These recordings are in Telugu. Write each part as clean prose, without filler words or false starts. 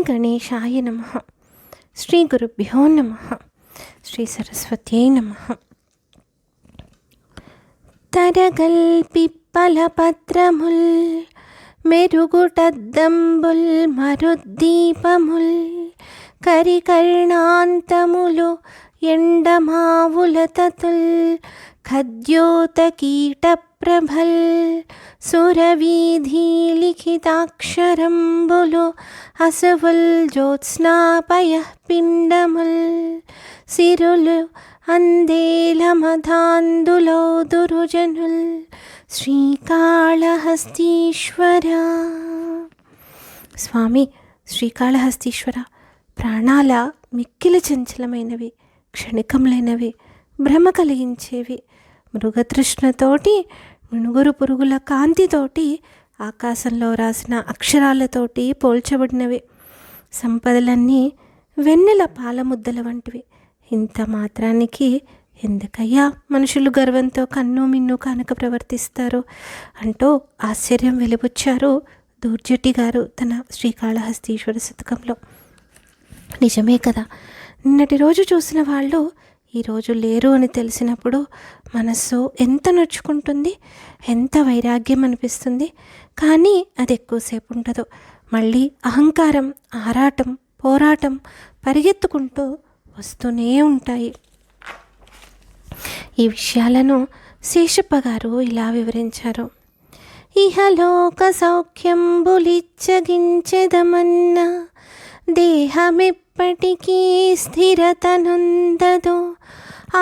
గణేశాయ నమః. శ్రీ గురుభ్యో నమః. శ్రీ సరస్వత్యై నమః. తరగల్పిప్పలపత్రముల్ మెరుగుటద్దంబుల్ మరుద్దీపముల్ కరికర్ణాంతములు ఎండమావులతతుల్ ఖద్యోత కీటప్రభల్ సురవీధి లిఖితాక్షరంబులు అసువుల్ జ్యోత్స్నాపయ పిండముల్ సిరులు అందేలమధాందులౌదురుజనుల్ శ్రీకాళహస్తీశ్వర. స్వామి శ్రీకాళహస్తీశ్వర, ప్రాణాల మిక్కిలి చంచలమైనవి, క్షణికములైనవి, భ్రమ కలిగించేవి, మృగతృష్ణతోటి మిణుగురు పురుగుల కాంతితోటి ఆకాశంలో రాసిన అక్షరాలతోటి పోల్చబడినవి. సంపదలన్నీ వెన్నెల పాలముద్దల వంటివి. ఇంత మాత్రానికి ఎందుకయ్యా మనుషులు గర్వంతో కన్ను మిన్ను కానక ప్రవర్తిస్తారు అంటూ ఆశ్చర్యం వెలిబుచ్చారు దూర్జటి గారు తన శ్రీకాళహస్తీశ్వర శతకంలో. నిజమే కదా, నిన్నటి రోజు చూసిన వాళ్ళు ఈరోజు లేరు అని తెలిసినప్పుడు మనస్సు ఎంత నొచ్చుకుంటుంది, ఎంత వైరాగ్యం అనిపిస్తుంది. కానీ అది ఎక్కువసేపు ఉండదు. మళ్ళీ అహంకారం, ఆరాటం, పోరాటం పరిగెత్తుకుంటూ వస్తూనే ఉంటాయి. ఈ విషయాలను శేషప్ప గారు ఇలా వివరించారు. ఇహలోక సౌఖ్యంబులిచ్చగించెదమన్న దేహమెప్పటికీ స్థిరతనుందదు,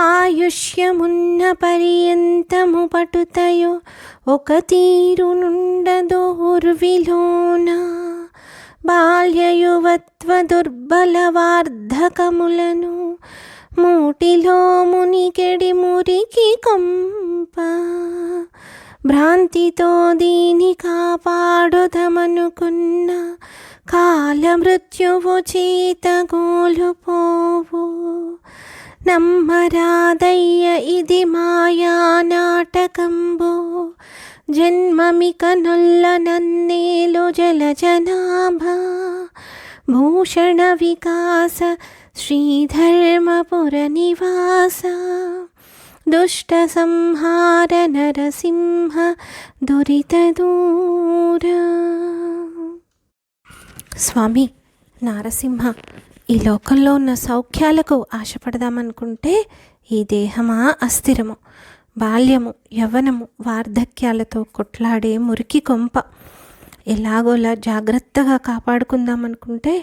ఆయుష్యమున్న పర్యంతము పటుతయు ఒక తీరునుండదు ఉర్విలోన, బాల్యయువత్వ దుర్బల వార్ధకములను మూటిలో మునికెడి మురికి కొంప, భ్రాంతితో దీని కాపాడుదమనుకున్న కాల మృత్యువు చేత గోలుపోవు, నమ్మరాదయ్య ఇది మాయా నాటకంబో, జన్మమిక నొల్ల నన్నేలు జలజనాభ, భూషణ వికాస శ్రీధర్మపుర నివాస, దుష్ట సంహార నరసింహ దురిత దూర. స్వామి నారసింహ, ఈ లోకంలో ఉన్న సౌఖ్యాలకు ఆశపడదామనుకుంటే ఈ దేహమా అస్థిరము, బాల్యము, యవ్వనము, వార్ధక్యాలతో కొట్లాడే మురికి కొంప. ఎలాగోలా జాగ్రత్తగా కాపాడుకుందామనుకుంటే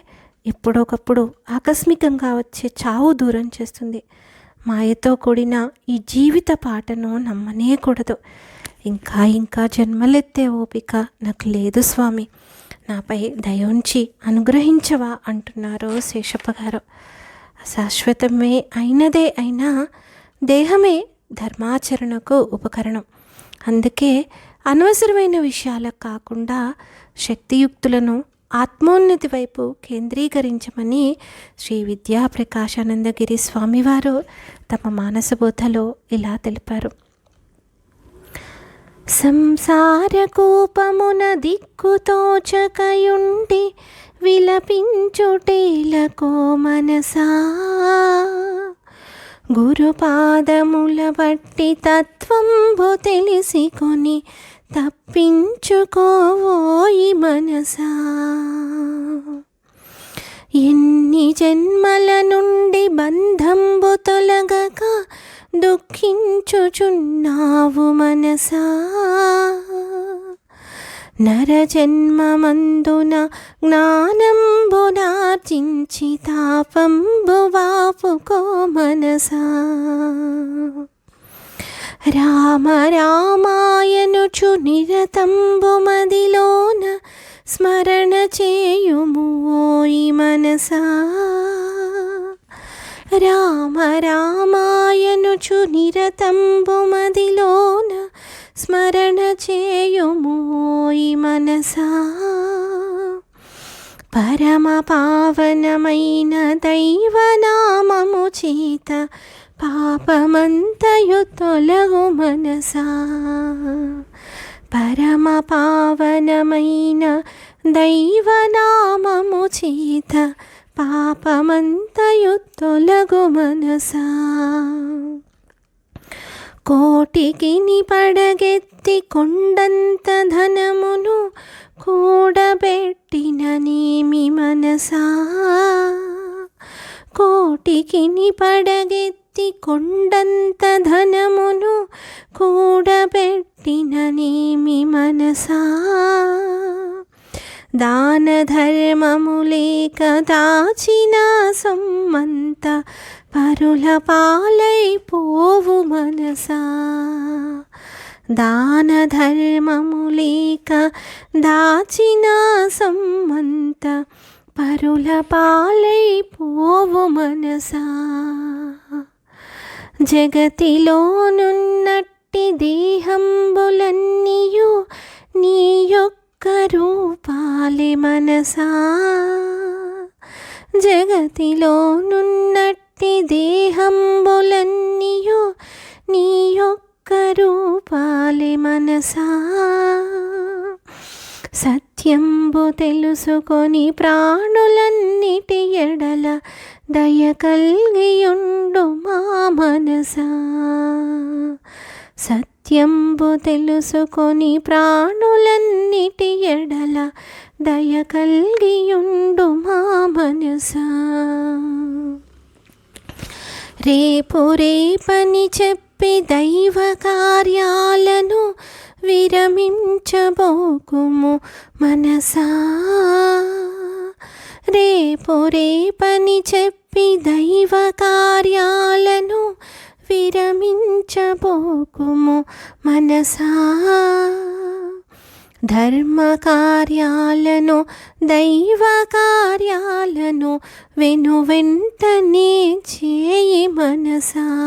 ఎప్పుడొకప్పుడు ఆకస్మికంగా వచ్చే చావు దూరం చేస్తుంది. మాయతో కూడిన ఈ జీవిత పాటను నమ్మనేకూడదు. ఇంకా ఇంకా జన్మలెత్తే ఓపిక నాకు లేదు స్వామి, నాపై దయోంచి అనుగ్రహించవా అంటున్నారు శేషప్ప గారు. శాశ్వతమే అయినదే అయినా దేహమే ధర్మాచరణకు ఉపకరణం. అందుకే అనవసరమైన విషయాలకు కాకుండా శక్తియుక్తులను ఆత్మోన్నతి వైపు కేంద్రీకరించమని శ్రీ విద్యా ప్రకాశానందగిరి స్వామివారు తమ మానసబోధలో ఇలా తెలిపారు. సంసార కూపమున దిక్కుతోచకయుండి విలపించుటేలకో మనసా, గురుపాదముల బట్టి తత్వంబు తెలిసికొని తప్పించుకోవోయి మనసా, ఎన్ని జన్మల నుండి బంధంబు తొలగక దుఃఖించుచున్నావు మనసా, నరజన్మమందున జ్ఞానంబునార్జించి తాపంబు వాపుకో మనసా, రామ రామాయనుచు నిరతంబు మదిలోన స్మరణ చేయుము ఓయి మనసా, రామ రామాయనుచు నిరతంబు మదిలోన స్మరణ చేయుము ఓయి మనసా, పరమ పావనమైన దైవనామము చేత పాపమంతయు తొలగు మనసా, పరమ పావనమైన దైవనామము చేత పాపమంతయు తొలగు మనసా. కోటికిని పడగెత్తి కొండంత ధనమును కూడబెట్టిననేమి మనసా. కోటికిని పడగెత్తి కొండంత ధనమును కూడబెట్టిననేమి మనసా. దాన ధర్మము లేక దాచిన సొమ్మంత పరుల పాలైపోవు మనసా. దాన ధర్మము లేక దాచిన సొమ్మంత పరుల పాలైపోవు మనసా. జగతిలోనున్నట్టి దేహంబులన్నీయు నీ యొక్క రూపాలే మనసా. జగతిలోనున్నట్టి దేహంబులన్నీయు నీ యొక్క రూపాలే మనసా. సత్యంబు తెలుసుకొని ప్రాణులన్నిటి ఎడల దయ కల్గియుండు మా మనసా. సత్యంబు తెలుసుకొని ప్రాణులన్నిటి ఎడల దయ కల్గియుండు మా మనసా. రేపు రేపని చెప్పి దైవ కార్యాలను విరమించబోకుము మనసా. రేపు రేపని చెప్పి దైవ కార్యాలను విరమించబోకుము మనసా. ధర్మ కార్యాలను దైవ కార్యాలను వెనువెంటనే చేయి మనసా.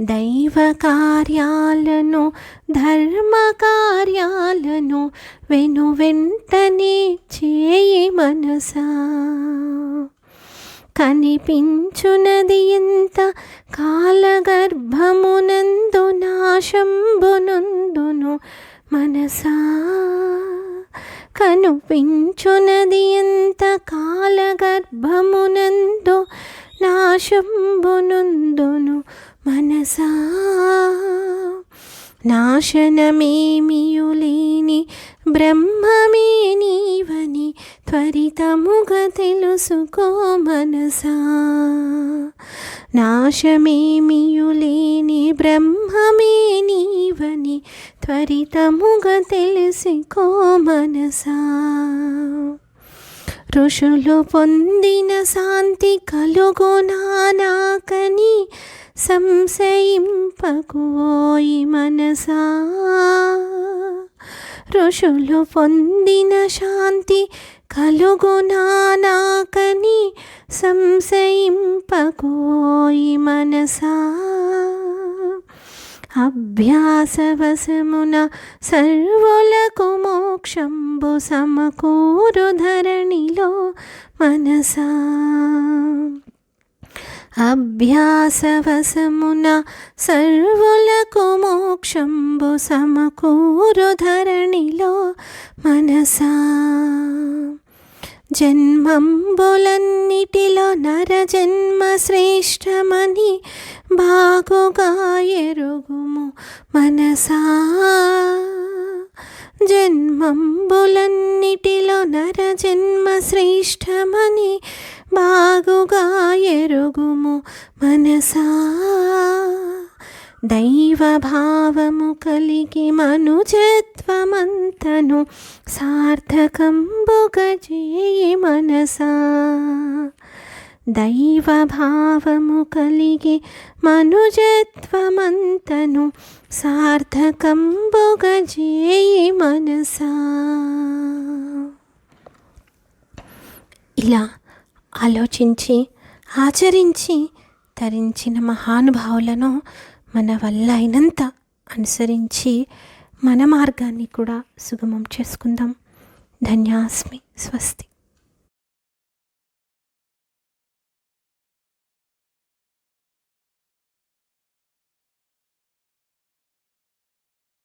దైవ కార్యాలను ధర్మ కార్యాలను వెనువెంటనే చేయి మనసా. కనిపించునది ఎంత కాలగర్భమునందు నాశంబునందును మనసా. కనిపించునది ఎంత కాలగర్భమునందు నాశంబునందును మనసా. నాశనమేమియు లేని బ్రహ్మమే నీవని త్వరితముగా తెలుసుకో మనసా. నాశమేమియు లేని బ్రహ్మమే నీవని త్వరితముగా తెలుసుకో మనసా. ఋషులు పొందిన శాంతి కలుగునా నాకని సంశయింపకోయి మనసా. ఋషులు పొందిన శాంతి కలుగునా నాకని సంశయింపకోయి మనసా. అభ్యాసవశమున సర్వులకు మోక్షంబు సమకూరు ధరణిలో మనసా. అభ్యాసవశమున సర్వులకు మోక్షంబు సమకూరు ధరణిలో మనసా. జన్మంబులన్నిటిలో నరజన్మ శ్రేష్టమని బాగుగా ఎరుగుము మనసా. జన్మంబులన్నిటిలో నరజన్మ శ్రేష్టమని బాగుగా ఎరుగుము మనసా. దైవ భావము కలిగి మనుజత్వమంతను సార్థకంబుగా చేయి మనసా. దైవ భావము కలిగి మనుజత్వమంతను సార్థకంబుగా చేయి మనసా. ఇలా ఆలోచించి ఆచరించి తరించిన మహానుభావులను మన వల్ల అయినంత అనుసరించి మన మార్గాన్ని కూడా సుగమం చేసుకుందాం. ధన్యాస్మి. స్వస్తి.